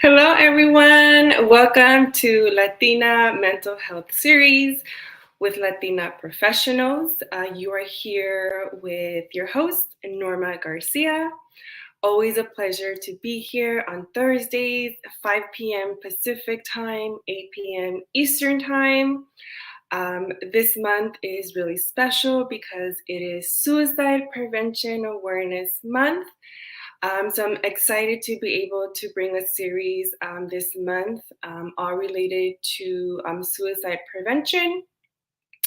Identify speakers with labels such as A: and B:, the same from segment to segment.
A: Hello, everyone. Welcome to Latina Mental Health Series with Latina professionals. You are here with your host, Norma Garcia. Always a pleasure to be here on Thursdays, 5 p.m. Pacific time, 8 p.m. Eastern time. This month is really special because it is Suicide Prevention Awareness Month. So I'm excited to be able to bring a series this month, all related to suicide prevention.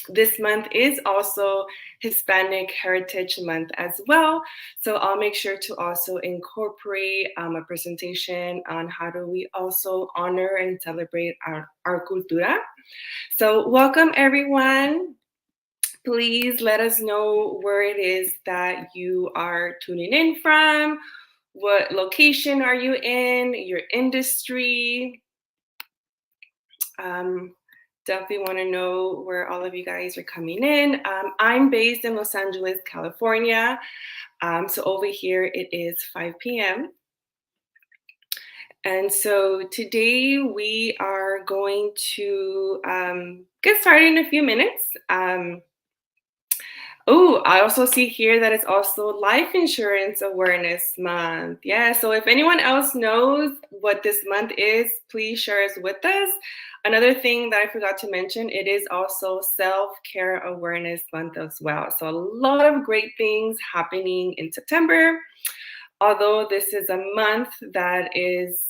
A: This month is also Hispanic Heritage Month as well. So I'll make sure to also incorporate a presentation on how do we also honor and celebrate our cultura. So welcome everyone. Please let us know where it is that you are tuning in from. What location are you in? Your industry? Definitely want to know where all of you guys are coming in. I'm based in Los Angeles, California. So over here it is 5 p.m. And so today we are going to get started in a few minutes. Oh, I also see here that it's also Life Insurance Awareness Month. Yeah, so if anyone else knows what this month is, please share it with us. Another thing that I forgot to mention, it is also Self-Care Awareness Month as well. So a lot of great things happening in September. Although this is a month that is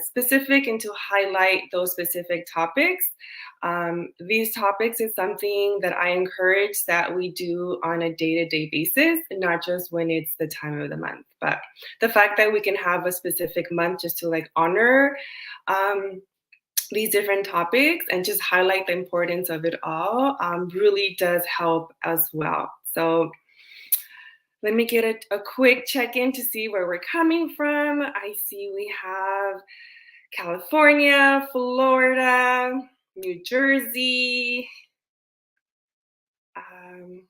A: specific and to highlight those specific topics, these topics is something that I encourage that we do on a day-to-day basis, not just when it's the time of the month. But the fact that we can have a specific month just to like honor these different topics and just highlight the importance of it all really does help as well. So let me get a quick check-in to see where we're coming from. I see we have California, Florida, New Jersey,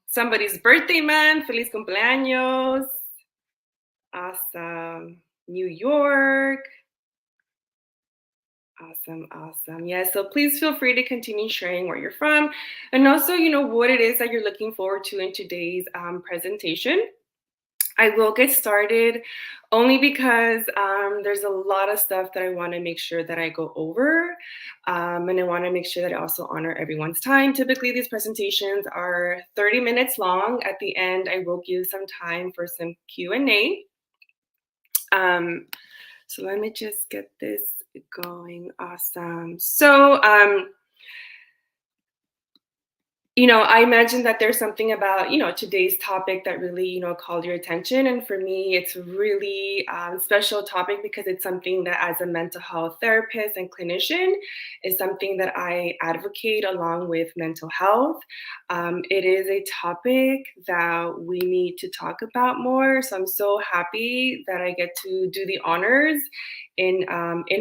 A: somebody's birthday month, feliz cumpleaños, awesome, New York, awesome. Yeah, so please feel free to continue sharing where you're from and also, what it is that you're looking forward to in today's presentation. I will get started only because there's a lot of stuff that I want to make sure that I go over, and I want to make sure that I also honor everyone's time. Typically, these presentations are 30 minutes long. At the end, I will give some time for some Q&A. So let me just get this going. Awesome. So, I imagine that there's something about, today's topic that really, called your attention. And for me, it's a really special topic because it's something that as a mental health therapist and clinician is something that I advocate along with mental health. It is a topic that we need to talk about more. So I'm so happy that I get to do the honors in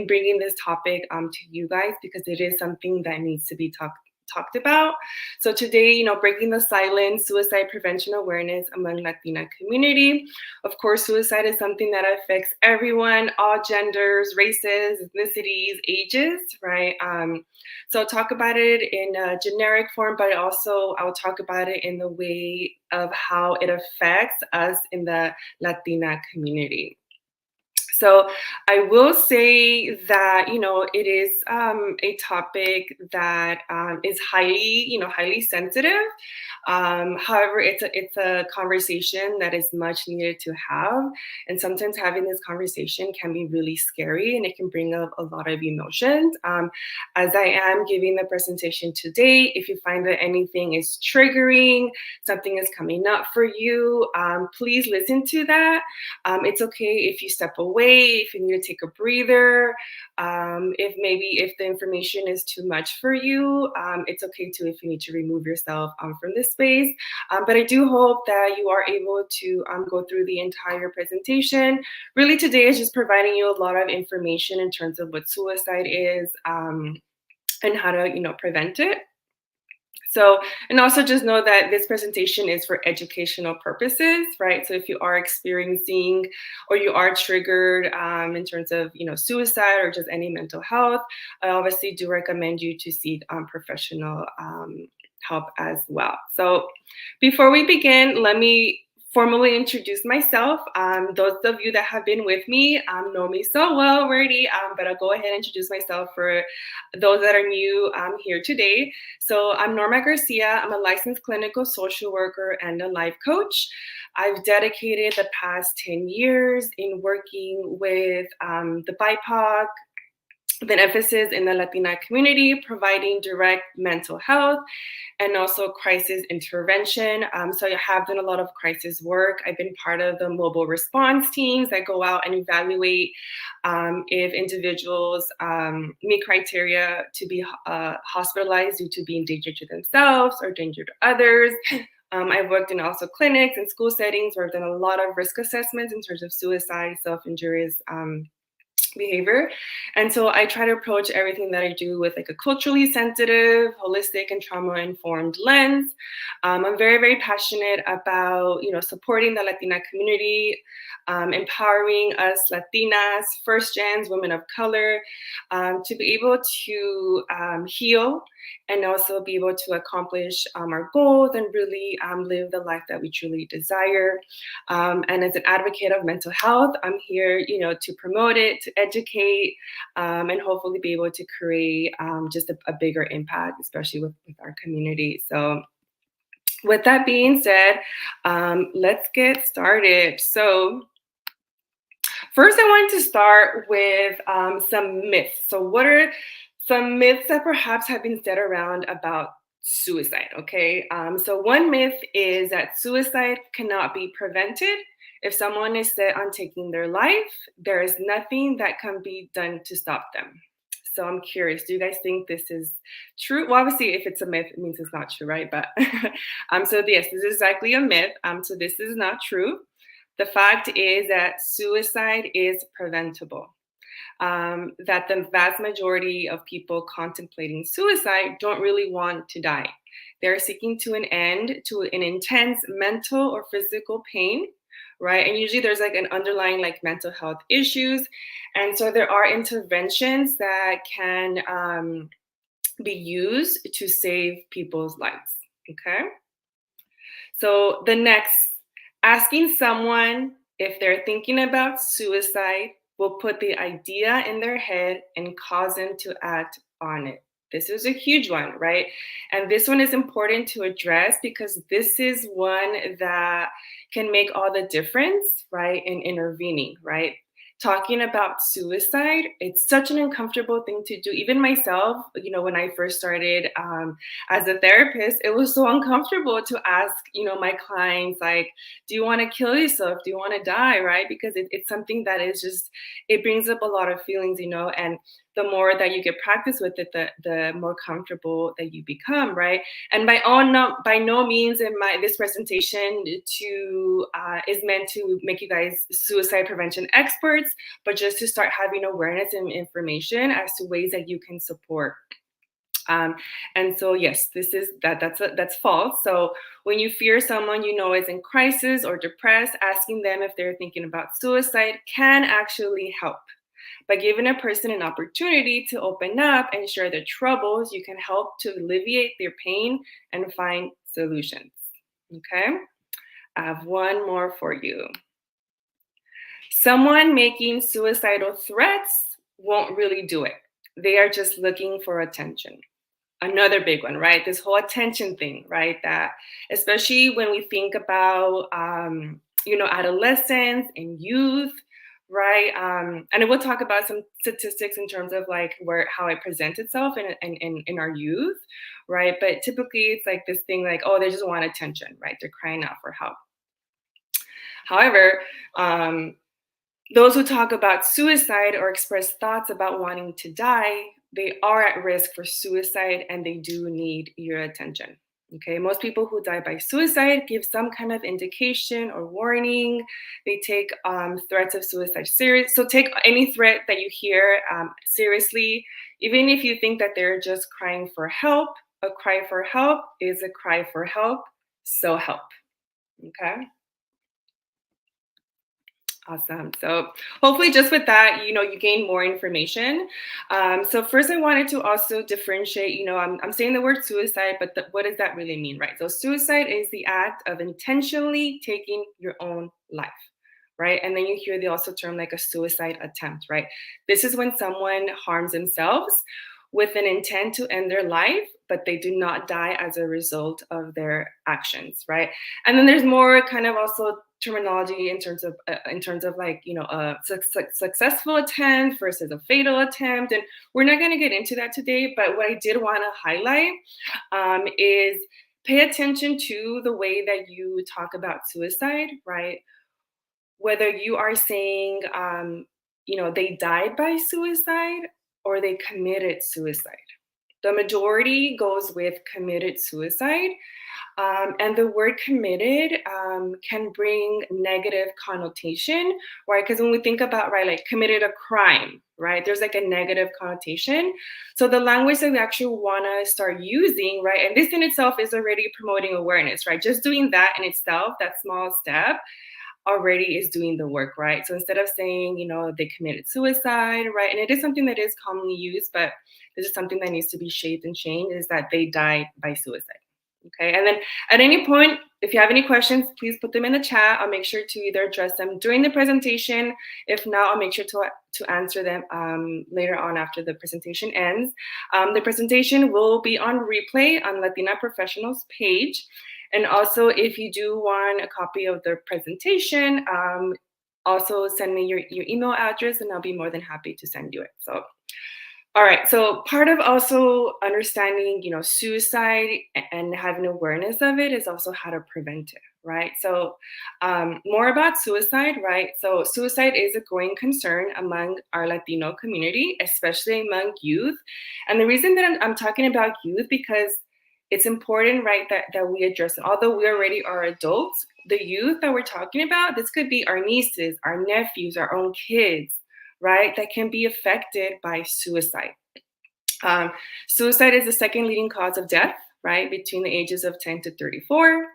A: bringing this topic to you guys because it is something that needs to be talked about. So today, breaking the silence, suicide prevention awareness among Latina community. Of course, suicide is something that affects everyone, all genders, races, ethnicities, ages, right? So I'll talk about it in a generic form, but also I'll talk about it in the way of how it affects us in the Latina community. So I will say that it is a topic that is highly sensitive. However, it's a conversation that is much needed to have, and sometimes having this conversation can be really scary, and it can bring up a lot of emotions. As I am giving the presentation today, if you find that anything is triggering, something is coming up for you, please listen to that. It's okay if you step away, if you need to take a breather, if the information is too much for you, it's okay too if you need to remove yourself from this space. But I do hope that you are able to go through the entire presentation. Really today is just providing you a lot of information in terms of what suicide is and how to prevent it. So, and also just know that this presentation is for educational purposes, right? So if you are experiencing or you are triggered in terms of, suicide or just any mental health, I obviously do recommend you to seek professional help as well. So before we begin, let me formally introduce myself. Those of you that have been with me know me so well already, but I'll go ahead and introduce myself for those that are new here today. So I'm Norma Garcia. I'm a licensed clinical social worker and a life coach. I've dedicated the past 10 years in working with the BIPOC, with an emphasis in the Latina community, providing direct mental health and also crisis intervention. So I have done a lot of crisis work. I've been part of the mobile response teams that go out and evaluate if individuals meet criteria to be hospitalized due to being danger to themselves or danger to others. I've worked in also clinics and school settings where I've done a lot of risk assessments in terms of suicide, self-injurious behavior. And so I try to approach everything that I do with like a culturally sensitive, holistic, and trauma-informed lens. I'm very, very passionate about, supporting the Latina community, empowering us Latinas, first gens, women of color, to be able to heal and also be able to accomplish our goals and really live the life that we truly desire. And as an advocate of mental health, I'm here, to promote it, to educate, and hopefully be able to create just a bigger impact, especially with our community. So with that being said, let's get started. So first, I wanted to start with some myths. So what are some myths that perhaps have been said around about suicide? Okay, so one myth is that suicide cannot be prevented. If someone is set on taking their life, there is nothing that can be done to stop them. So I'm curious, do you guys think this is true? Well, obviously, if it's a myth, it means it's not true, right? But so yes, this is exactly a myth. So this is not true. The fact is that suicide is preventable. That the vast majority of people contemplating suicide don't really want to die. They're seeking to an end to an intense mental or physical pain, right? And usually there's like an underlying like mental health issues. And so there are interventions that can be used to save people's lives, okay? So the next, asking someone if they're thinking about suicide will put the idea in their head and cause them to act on it. This is a huge one, right? And this one is important to address because this is one that can make all the difference, right, in intervening, right? Talking about suicide, it's such an uncomfortable thing to do. Even myself, when I first started as a therapist, it was so uncomfortable to ask, my clients, like, do you want to kill yourself? Do you want to die? Right? Because it's something that is just, it brings up a lot of feelings, and the more that you get practice with it, the more comfortable that you become, right? And by no means in this presentation is meant to make you guys suicide prevention experts, but just to start having awareness and information as to ways that you can support. And so, yes, this is that's false. So when you fear someone you know is in crisis or depressed, asking them if they're thinking about suicide can actually help. By giving a person an opportunity to open up and share their troubles, you can help to alleviate their pain and find solutions. Okay, I have one more for you. Someone making suicidal threats won't really do it. They are just looking for attention. Another big one, right? This whole attention thing, right? That especially when we think about, adolescents and youth, right? And we'll talk about some statistics in terms of like how it presents itself in our youth, right? But typically it's like this thing like, oh, they just want attention, right? They're crying out for help. However, those who talk about suicide or express thoughts about wanting to die, they are at risk for suicide and they do need your attention. Okay, most people who die by suicide give some kind of indication or warning. They take threats of suicide serious. So take any threat that you hear seriously, even if you think that they're just crying for help. a cry for help is a cry for help, so help. Okay. Awesome. So hopefully, just with that, you gain more information. So first, I wanted to also differentiate. I'm saying the word suicide, but what does that really mean, right? So suicide is the act of intentionally taking your own life, right? And then you hear the also term like a suicide attempt, right? This is when someone harms themselves with an intent to end their life, but they do not die as a result of their actions, right? And then there's more kind of also terminology in terms of like a successful attempt versus a fatal attempt, and we're not going to get into that today. But what I did want to highlight is pay attention to the way that you talk about suicide, right? Whether you are saying they died by suicide or they committed suicide. The majority goes with committed suicide, and the word committed can bring negative connotation, right? Because when we think about, right, like committed a crime, right, there's like a negative connotation. So the language that we actually want to start using, right, and this in itself is already promoting awareness, right? Just doing that in itself, that small step, already is doing the work, right? So instead of saying, they committed suicide, right? And it is something that is commonly used, but this is something that needs to be shaped and changed, is that they died by suicide. Okay. And then at any point, if you have any questions, please put them in the chat. I'll make sure to either address them during the presentation. If not, I'll make sure to answer them later on after the presentation ends. The presentation will be on replay on Latina Professionals page. And also, if you do want a copy of the presentation, also send me your email address and I'll be more than happy to send you it. So all right. So part of also understanding, suicide and having awareness of it is also how to prevent it, right? So more about suicide, right? So suicide is a growing concern among our Latino community, especially among youth. And the reason that I'm talking about youth, because it's important, right, that we address it. Although we already are adults, the youth that we're talking about, this could be our nieces, our nephews, our own kids, right, that can be affected by suicide. Suicide is the second leading cause of death, right, between the ages of 10 to 34.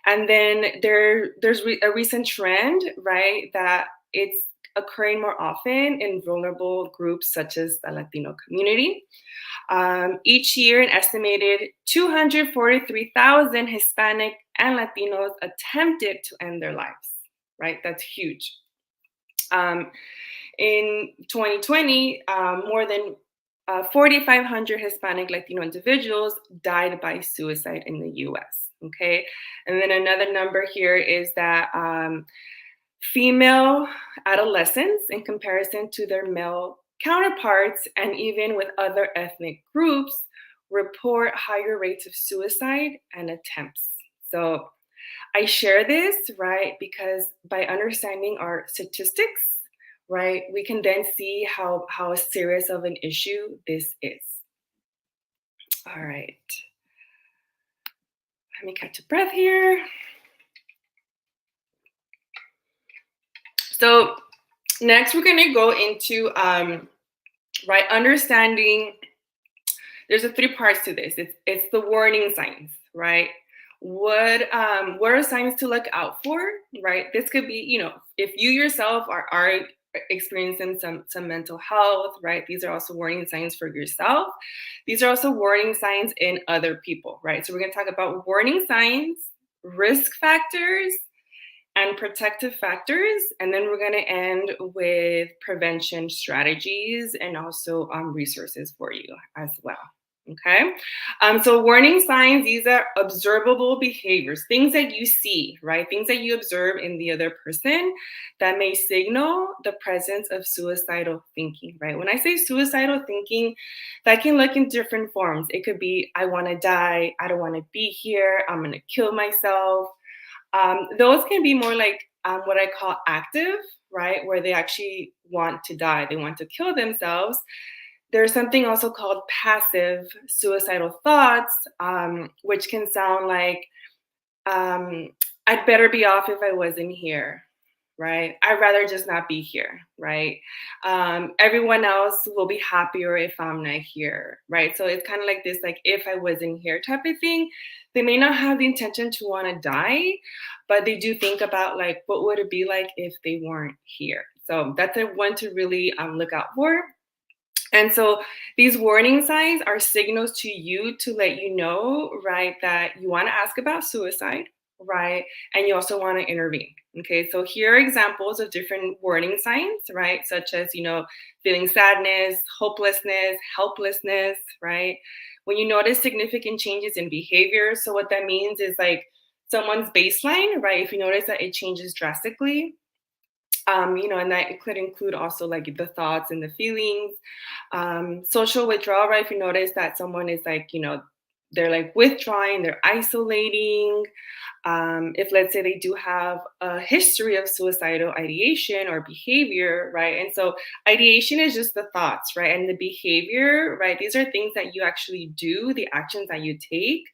A: And then there's a recent trend, right, that it's occurring more often in vulnerable groups such as the Latino community. Each year, an estimated 243,000 Hispanic and Latinos attempted to end their lives, right? That's huge. In 2020, more than 4,500 Hispanic Latino individuals died by suicide in the US. Okay. And then another number here is that female adolescents, in comparison to their male counterparts, and even with other ethnic groups, report higher rates of suicide and attempts. So I share this, right, because by understanding our statistics, right, we can then see how serious of an issue this is. All right. Let me catch a breath here. So next, we're going to go into right, understanding. There's three parts to this. It's the warning signs, right? What are signs to look out for, right? This could be, if you yourself are experiencing some mental health, right? These are also warning signs for yourself. These are also warning signs in other people, right? So we're going to talk about warning signs, risk factors, and protective factors. And then we're going to end with prevention strategies and also resources for you as well. Okay. So warning signs, these are observable behaviors, things that you see, right? Things that you observe in the other person that may signal the presence of suicidal thinking, right? When I say suicidal thinking, that can look in different forms. It could be, I want to die. I don't want to be here. I'm going to kill myself. Those can be more like what I call active, right? Where they actually want to die. They want to kill themselves. There's something also called passive suicidal thoughts, which can sound like, I'd better be off if I wasn't here, right? I'd rather just not be here, right? Everyone else will be happier if I'm not here, right? So it's kind of like this, like if I wasn't here type of thing. They may not have the intention to want to die, but they do think about like what would it be like if they weren't here. So that's a one to really look out for. And so these warning signs are signals to you to let you know, right, that you want to ask about suicide, right? And you also want to intervene. Okay, so here are examples of different warning signs, right? Such as, feeling sadness, hopelessness, helplessness, right? When you notice significant changes in behavior. So, what that means is like someone's baseline, right? If you notice that it changes drastically, and that it could include also like the thoughts and the feelings. Social withdrawal, right? If you notice that someone is like, they're like withdrawing, they're isolating. If let's say they do have a history of suicidal ideation or behavior, right? And so ideation is just the thoughts, right? And the behavior, right? These are things that you actually do, the actions that you take.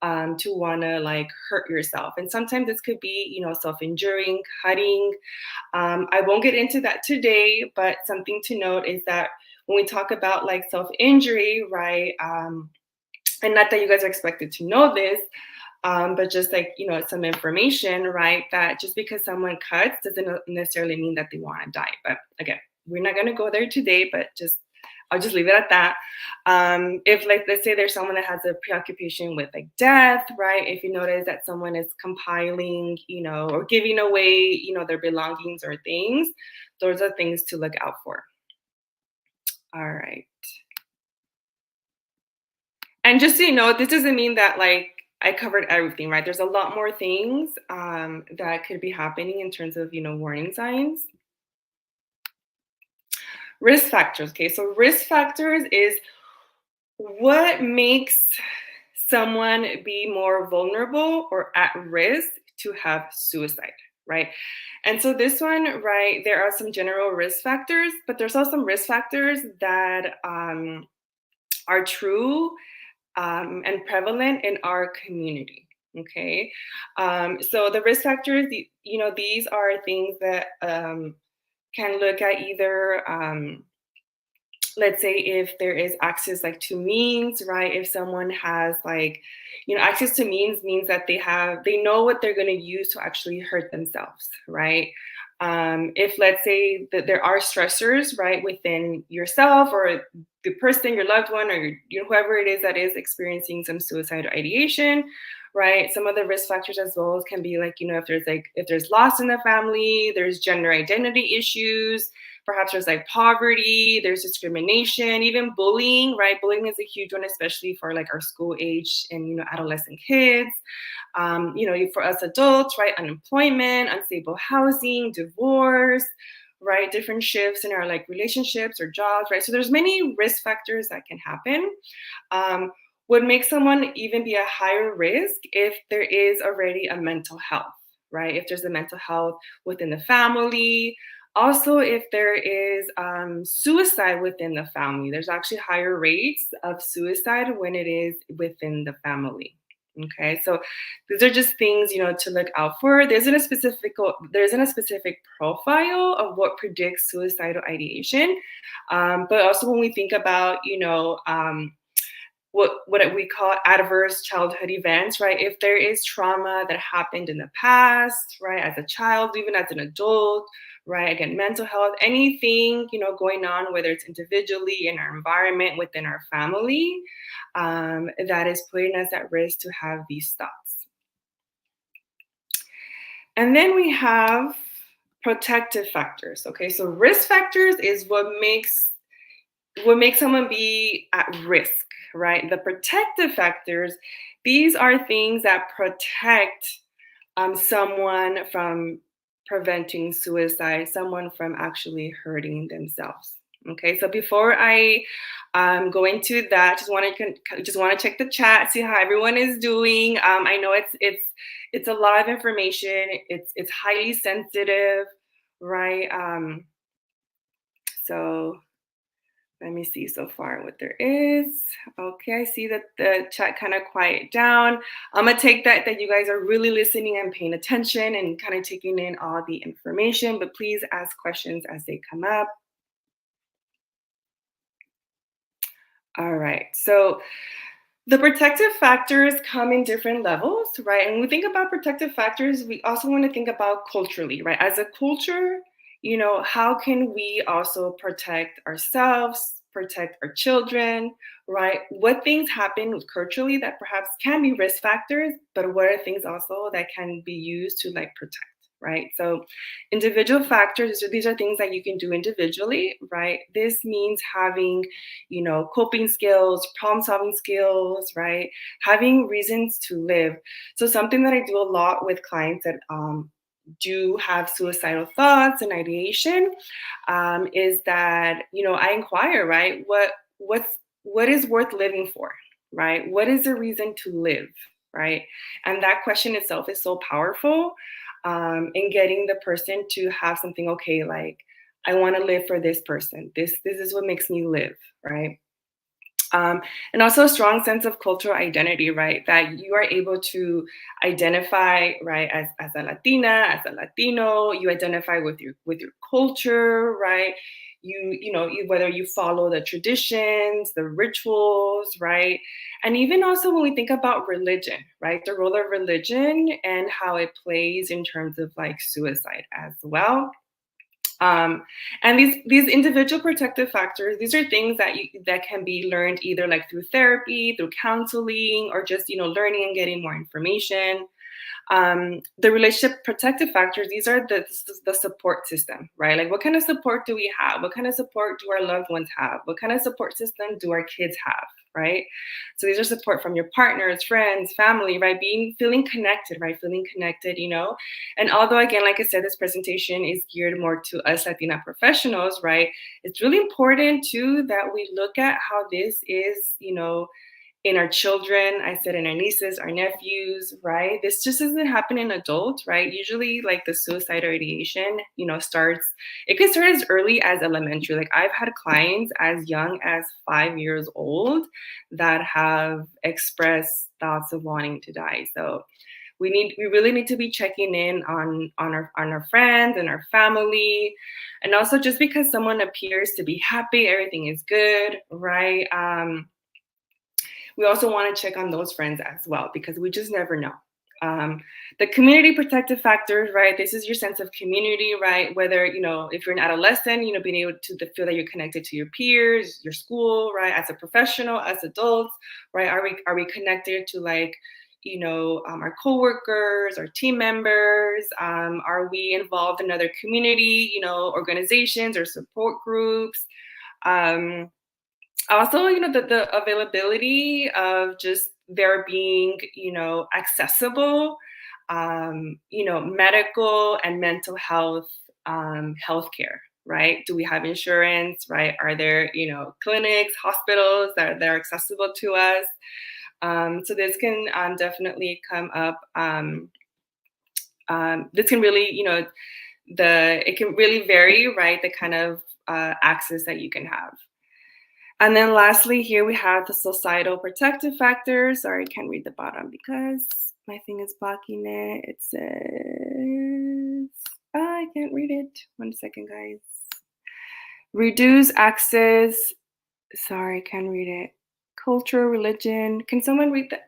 A: To want to like hurt yourself. And sometimes this could be, self injuring, cutting, I won't get into that today, but something to note is that when we talk about like self injury, right? And not that you guys are expected to know this, but just like, some information, right? That just because someone cuts doesn't necessarily mean that they want to die. But again, we're not going to go there today, but I'll just leave it at that. If like, let's say there's someone that has a preoccupation with like death, right? If you notice that someone is compiling, or giving away, their belongings or things, those are things to look out for. All right. And just so you know, this doesn't mean that like I covered everything, right? There's a lot more things that could be happening in terms of, warning signs. Risk factors. Okay. So risk factors is what makes someone be more vulnerable or at risk to have suicide, right? And so this one, right, there are some general risk factors, but there's also some risk factors that are true and prevalent in our community. Okay, so the risk factors, these are things that can look at either let's say if there is access like to means, right? If someone has like, access to means that they know what they're going to use to actually hurt themselves, right? If let's say that there are stressors, right, within yourself or the person, your loved one, or whoever it is that is experiencing some suicidal ideation, right? Some of the risk factors as well can be like, if there's loss in the family, there's gender identity issues, perhaps there's like poverty, there's discrimination, even bullying, right? Bullying is a huge one, especially for like our school age and, adolescent kids. For us adults, right? Unemployment, unstable housing, divorce, right? Different shifts in our like relationships or jobs, right? So there's many risk factors that can happen. Would make someone even be a higher risk if there is already a mental health, right? If there's a mental health within the family. Also, if there is suicide within the family, there's actually higher rates of suicide when it is within the family. Okay, so these are just things to look out for. There isn't a specific profile of what predicts suicidal ideation, but also when we think about what we call adverse childhood events, right? If there is trauma that happened in the past, right, as a child, even as an adult, right? Again, mental health, anything, going on, whether it's individually in our environment, within our family, that is putting us at risk to have these thoughts. And then we have protective factors. Okay, so risk factors is what makes someone be at risk, right? The protective factors, these are things that protect someone from preventing suicide, someone from actually hurting themselves. Okay, so before I go into that, just want to check the chat, see how everyone is doing. I know it's a lot of information. It's highly sensitive, right? So Let me see so far what there is. Okay, I see that the chat kind of quiet down. I'm gonna take that you guys are really listening and paying attention and kind of taking in all the information, but please ask questions as they come up. All right. So the protective factors come in different levels, right? And when we think about protective factors, we also want to think about culturally, right? As a culture, how can we also protect ourselves, protect our children, right? What things happen culturally that perhaps can be risk factors, but what are things also that can be used to like protect, right? So individual factors, so these are things that you can do individually, right? This means having coping skills, problem solving skills, right? Having reasons to live. So, something that I do a lot with clients that do have suicidal thoughts and ideation is that, I inquire, right? What is worth living for, right? What is the reason to live, right? And that question itself is so powerful in getting the person to have something, okay, like, I want to live for this person. This is what makes me live, right? And also a strong sense of cultural identity, right? That you are able to identify, right, as a Latina, as a Latino. You identify with your culture, right? Whether you follow the traditions, the rituals, right? And even also when we think about religion, right? The role of religion and how it plays in terms of like suicide as well. And these individual protective factors, these are things that can be learned either like through therapy, through counseling, or just learning and getting more information. The relationship protective factors, these are the support system, right? Like, what kind of support do we have? What kind of support do our loved ones have? What kind of support system do our kids have, right? So these are support from your partners, friends, family, right? Feeling connected, right? Feeling connected, and although, again, like I said, this presentation is geared more to us Latina professionals, right? It's really important too that we look at how this is, in our children, I said in our nieces, our nephews, right? This just doesn't happen in adults, right? Usually, like the suicide ideation, it can start as early as elementary. Like, I've had clients as young as 5 years old that have expressed thoughts of wanting to die. So we really need to be checking in on our friends and our family. And also, just because someone appears to be happy, everything is good, right? We also want to check on those friends as well, because we just never know. The community protective factors, right? This is your sense of community, right? Whether, if you're an adolescent, being able to feel that you're connected to your peers, your school, right? As a professional, as adults, right? Are we connected to like, our coworkers, our team members? Are we involved in other community, organizations or support groups? Also, the availability of just there being, accessible, medical and mental health healthcare, right? Do we have insurance, right? Are there, clinics, hospitals that are accessible to us? So this can definitely come up. This can really, it can really vary, right? The kind of access that you can have. And then lastly, here we have the societal protective factors. Sorry, I can't read the bottom because my thing is blocking it. It says, I can't read it. 1 second, guys. Reduce access. Sorry, I can't read it. Culture, religion. Can someone read that?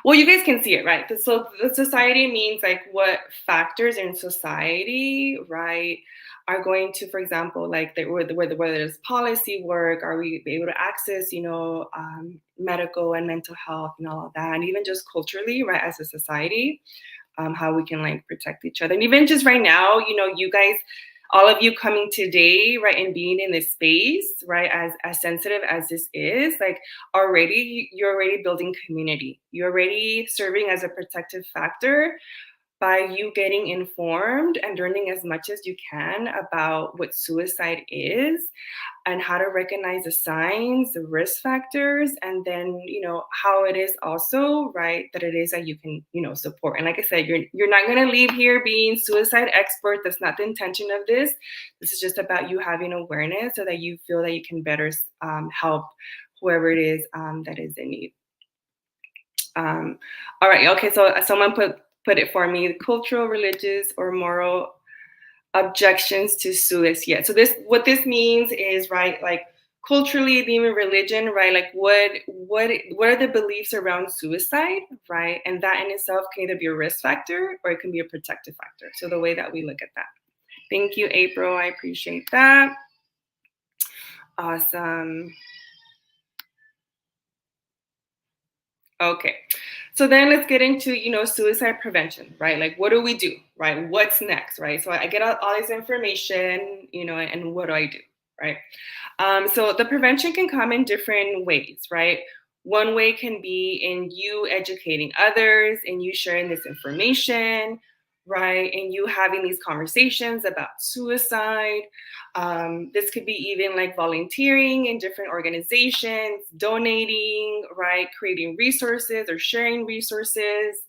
A: Well, you guys can see it, right? So the society means like what factors in society, right, are going to, for example, like whether there's policy work, are we able to access, medical and mental health and all of that, and even just culturally, right, as a society, how we can like protect each other. And even just right now, you guys, all of you coming today, right, and being in this space, right, as sensitive as this is, like you're already building community. You're already serving as a protective factor by you getting informed and learning as much as you can about what suicide is and how to recognize the signs, the risk factors, and then, how it is also, right, that it is that you can, support. And like I said, you're not going to leave here being suicide expert. That's not the intention of this. This is just about you having awareness so that you feel that you can better help whoever it is that is in need. All right. Okay. So someone put it for me: cultural, religious, or moral objections to suicide. So what this means is, right, like culturally, even religion, right, like what are the beliefs around suicide, right? And that in itself can either be a risk factor or it can be a protective factor. So the way that we look at that. Thank you, April. I appreciate that. Awesome. Okay. So then let's get into, suicide prevention, right? Like, what do we do, right? What's next, right? So I get all this information, and what do I do, right? So the prevention can come in different ways, right? One way can be in you educating others and you sharing this information, right? And you having these conversations about suicide. This could be even like volunteering in different organizations, donating, right? Creating resources or sharing resources.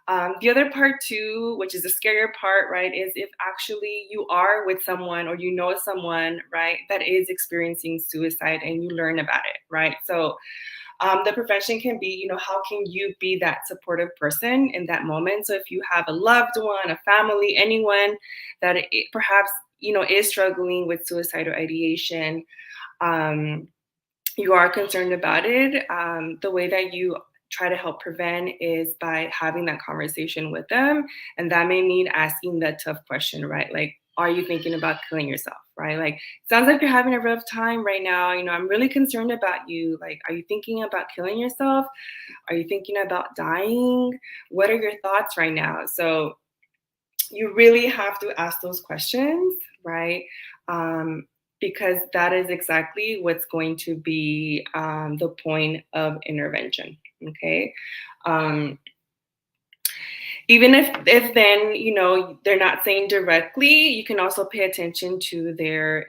A: The other part too, which is the scarier part, right, is if actually you are with someone or you know someone, right, that is experiencing suicide and you learn about it, right? So the prevention can be, how can you be that supportive person in that moment? So if you have a loved one, a family, anyone that perhaps, is struggling with suicide or ideation, um, you are concerned about it, the way that you try to help prevent is by having that conversation with them. And that may mean asking that tough question, right? Like, are you thinking about killing yourself, right? Like, sounds like you're having a rough time right now. I'm really concerned about you. Like, are you thinking about killing yourself? Are you thinking about dying? What are your thoughts right now? So you really have to ask those questions, right? Because that is exactly what's going to be the point of intervention. Okay. Um, Even if then they're not saying directly, you can also pay attention to their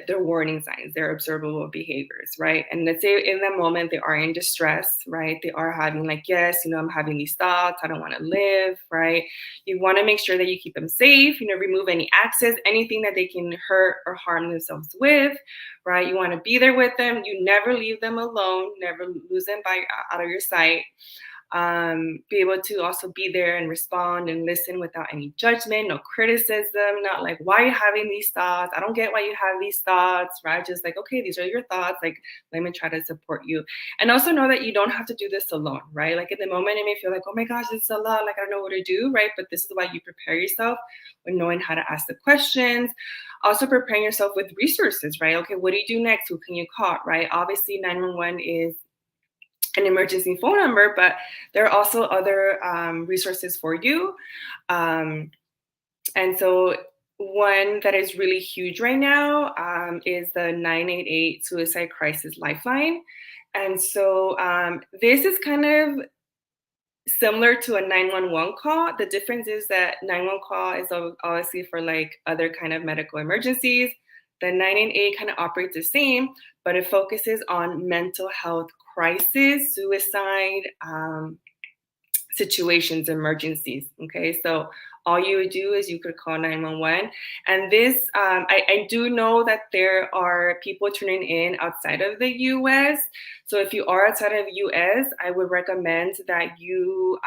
A: warning signs, their observable behaviors, right? And let's say in that moment they are in distress, right? They are having like, yes, I'm having these thoughts, I don't want to live, right? You want to make sure that you keep them safe, remove any access, anything that they can hurt or harm themselves with, right? You want to be there with them. You never leave them alone, never lose them out of your sight. Be able to also be there and respond and listen without any judgment, no criticism, not like, why are you having these thoughts? I don't get why you have these thoughts, right? Just like, okay, these are your thoughts. Like, let me try to support you. And also know that you don't have to do this alone, right? Like, in the moment, it may feel like, oh my gosh, this is a lot. Like, I don't know what to do, right? But this is why you prepare yourself with knowing how to ask the questions. Also preparing yourself with resources, right? Okay, what do you do next? Who can you call, right? Obviously, 911 is an emergency phone number, but there are also other resources for you. And so one that is really huge right now is the 988 Suicide Crisis Lifeline. And so this is kind of similar to a 911 call. The difference is that 911 call is obviously for like other kind of medical emergencies. The 988 kind of operates the same, but it focuses on mental health crisis, suicide, situations, emergencies. Okay, so all you would do is you could call 911. And this, I do know that there are people tuning in outside of the US. So if you are outside of the US, I would recommend that you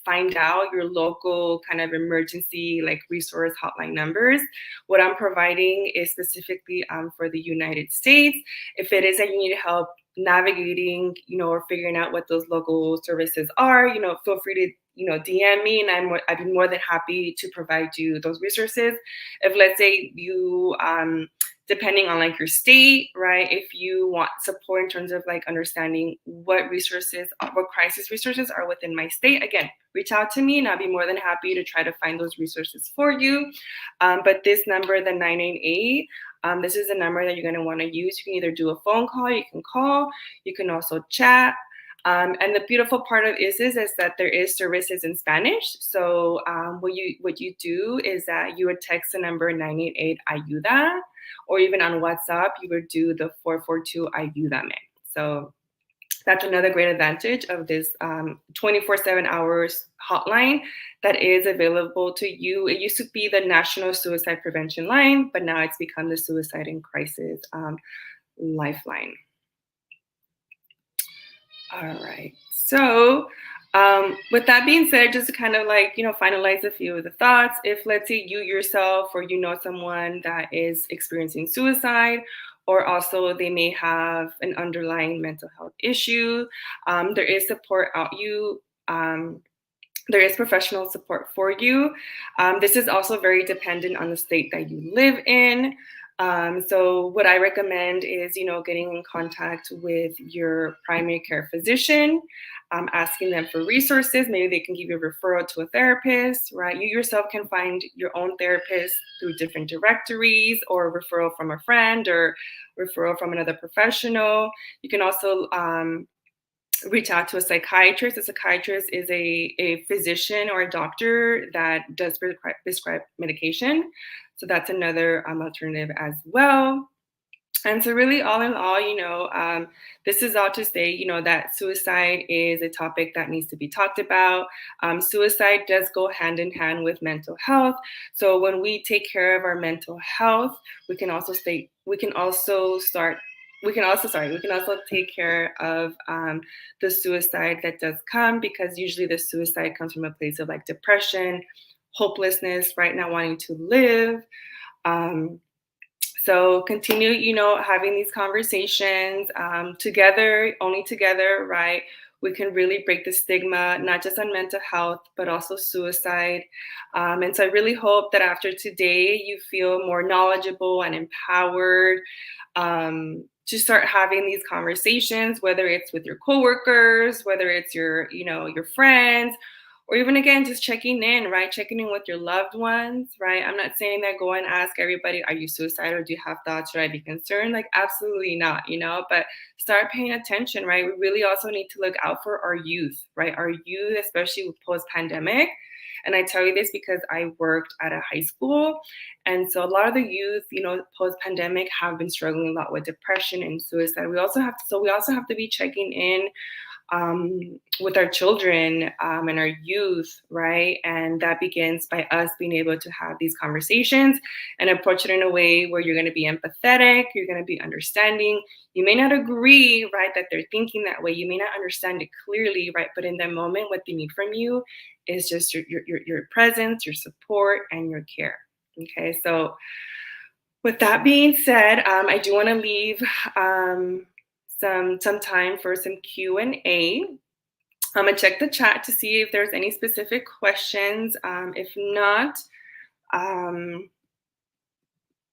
A: find out your local kind of emergency like resource hotline numbers. What I'm providing is specifically for the United States. If it is that you need help navigating, or figuring out what those local services are, feel free to, DM me, and I'd be more than happy to provide you those resources. If let's say you, depending on like your state, right, if you want support in terms of like understanding what crisis resources are within my state, again, reach out to me and I'll be more than happy to try to find those resources for you. But this number, the 988, this is the number that you're going to want to use. You can either do a phone call, you can call, you can also chat. And the beautiful part of is that there is services in Spanish. So what you do is that you would text the number 988 ayuda, or even on WhatsApp you would do the 442 ayúdame. So that's another great advantage of this 24/7 hours hotline that is available to you. It used to be the National Suicide Prevention Line, but now it's become the Suicide and Crisis Lifeline. All right. So, with that being said, just to kind of like, finalize a few of the thoughts, if let's say you yourself or you know someone that is experiencing suicide, or also they may have an underlying mental health issue, there is support out you. There is professional support for you. This is also very dependent on the state that you live in. So what I recommend is, getting in contact with your primary care physician, asking them for resources. Maybe they can give you a referral to a therapist, right? You yourself can find your own therapist through different directories, or a referral from a friend, or referral from another professional. You can also reach out to a psychiatrist. A psychiatrist is a physician or a doctor that does prescribe medication. So that's another alternative as well. And so, really, all in all, this is all to say, that suicide is a topic that needs to be talked about. Suicide does go hand in hand with mental health. So when we take care of our mental health, we can also take care of the suicide that does come, because usually the suicide comes from a place of like depression, hopelessness, right? Not wanting to live. So continue, having these conversations together, only together, right? We can really break the stigma, not just on mental health, but also suicide. And so I really hope that after today, you feel more knowledgeable and empowered to start having these conversations, whether it's with your coworkers, whether it's your friends, or even again, just checking in, right? Checking in with your loved ones, right? I'm not saying that go and ask everybody, are you suicidal? Do you have thoughts? Should I be concerned? Like, absolutely not, but start paying attention, right? We really also need to look out for our youth, right? Our youth, especially with post-pandemic. And I tell you this because I worked at a high school. And so a lot of the youth, post-pandemic have been struggling a lot with depression and suicide. We also have to be checking in with our children and our youth, right? And that begins by us being able to have these conversations and approach it in a way where you're going to be empathetic, you're going to be understanding. You may not agree, right, that they're thinking that way. You may not understand it clearly, right? But in that moment, what they need from you is just your presence, your support, and your care. Okay, so with that being said, I do want to leave some time for some Q&A. I'm gonna check the chat to see if there's any specific questions. If not,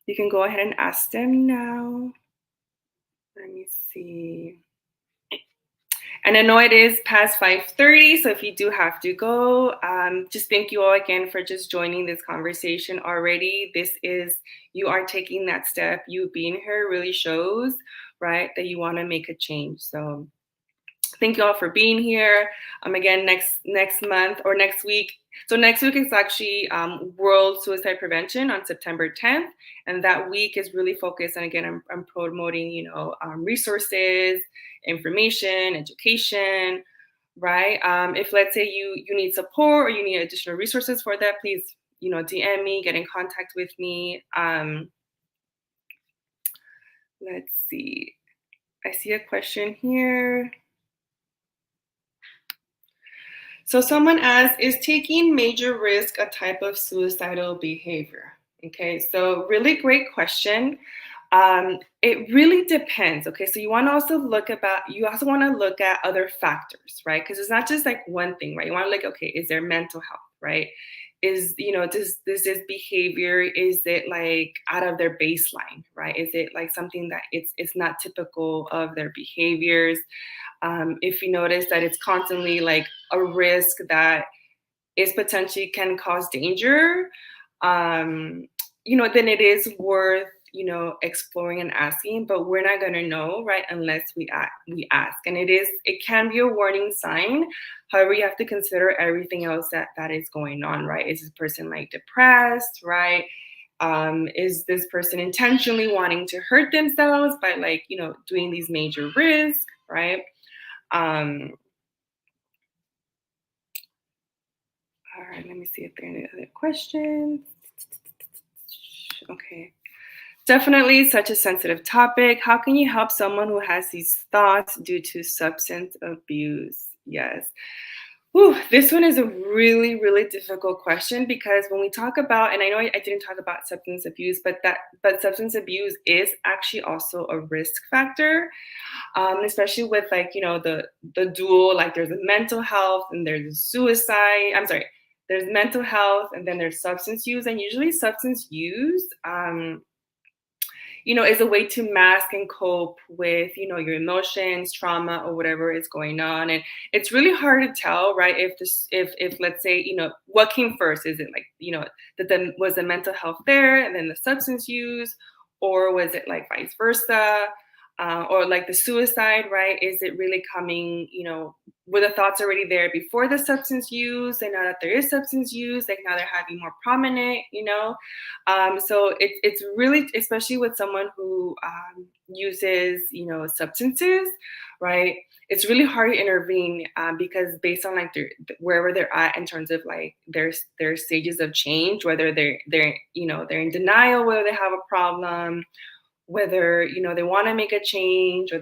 A: you can go ahead and ask them now. Let me see. And I know it is past 5:30, so if you do have to go, just thank you all again for just joining this conversation already. You are taking that step. You being here really shows, right, that you want to make a change. So thank you all for being here. Again, next month or next week. So next week is actually World Suicide Prevention on September 10th, and that week is really focused. And again, I'm promoting, resources, information, education, right? If let's say you need support or you need additional resources for that, please, DM me, get in contact with me. Let's see. I see a question here. So someone asked, is taking major risk a type of suicidal behavior? Okay, so really great question. It really depends. Okay, so you also want to look at other factors, right? Because it's not just like one thing, right? You want to look, okay, is there mental health, right? Is, does this behavior, is it like out of their baseline, right? Is it like something that it's not typical of their behaviors? If you notice that it's constantly like a risk that is potentially can cause danger, then it is worth, exploring and asking, but we're not going to know, right, unless we ask. And it can be a warning sign. However, you have to consider everything else that is going on, right? Is this person like depressed, right? Is this person intentionally wanting to hurt themselves by like, doing these major risks, right? Um, all right, let me see if there are any other questions. Okay. Definitely such a sensitive topic. How can you help someone who has these thoughts due to substance abuse? Yes. Whew, this one is a really, really difficult question because when we talk about, and I know I didn't talk about substance abuse, but substance abuse is actually also a risk factor, especially with like the dual, like there's a mental health and there's suicide. I'm sorry, there's mental health and then there's substance use, and usually substance use. Is a way to mask and cope with, your emotions, trauma, or whatever is going on. And it's really hard to tell, right? If let's say, what came first? Is it like, was the mental health there and then the substance use, or was it like vice versa? Or like the suicide, right? Is it really coming, were the thoughts already there before the substance use? And now that there is substance use, like now they're having more prominent, so it's really, especially with someone who uses, substances, right? It's really hard to intervene because based on like wherever they're at in terms of like their stages of change, whether they're in denial, whether they have a problem, whether they want to make a change, or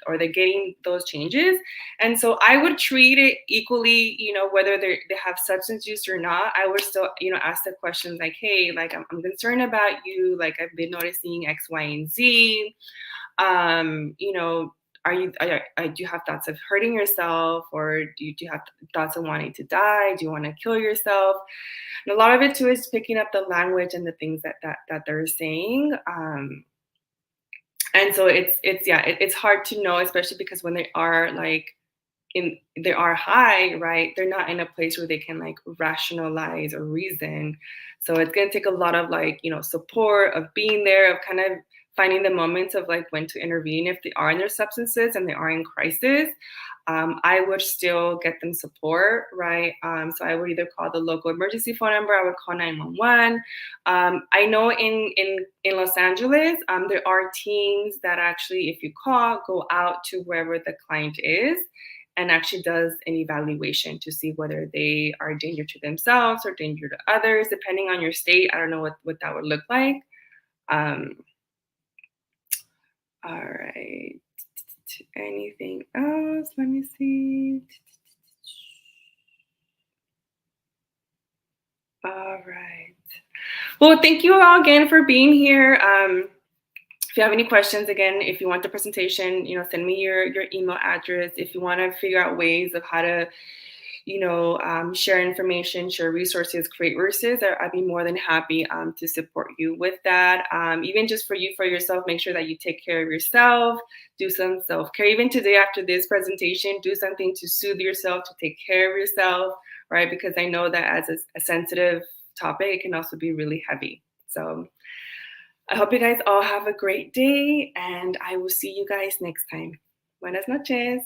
A: or they're getting those changes. And so I would treat it equally, whether they have substance use or not. I would still ask the questions like, hey, like I'm concerned about you, like I've been noticing X, Y, and Z. You know do you have thoughts of hurting yourself, or do you have thoughts of wanting to die? Do you want to kill yourself? And a lot of it too is picking up the language and the things that they're saying. And so it's hard to know, especially because when they are like they are high, right? They're not in a place where they can like rationalize or reason. So it's going to take a lot of like, support, of being there, of kind of finding the moments of like when to intervene if they are in their substances and they are in crisis. I would still get them support, right? So I would either call the local emergency phone number, I would call 911. I know in Los Angeles, there are teams that actually, if you call, go out to wherever the client is and actually does an evaluation to see whether they are a danger to themselves or danger to others, depending on your state. I don't know what that would look like. Um, all right. Anything else? Let me see. All right. Well, thank you all again for being here. If you have any questions, again, if you want the presentation, send me your email address. If you want to figure out ways of how to, share information, share resources, create resources, I'd be more than happy to support you with that. Even just for yourself, make sure that you take care of yourself, do some self-care. Even today after this presentation, do something to soothe yourself, to take care of yourself, right? Because I know that as a sensitive topic, it can also be really heavy. So I hope you guys all have a great day, and I will see you guys next time. Buenas noches.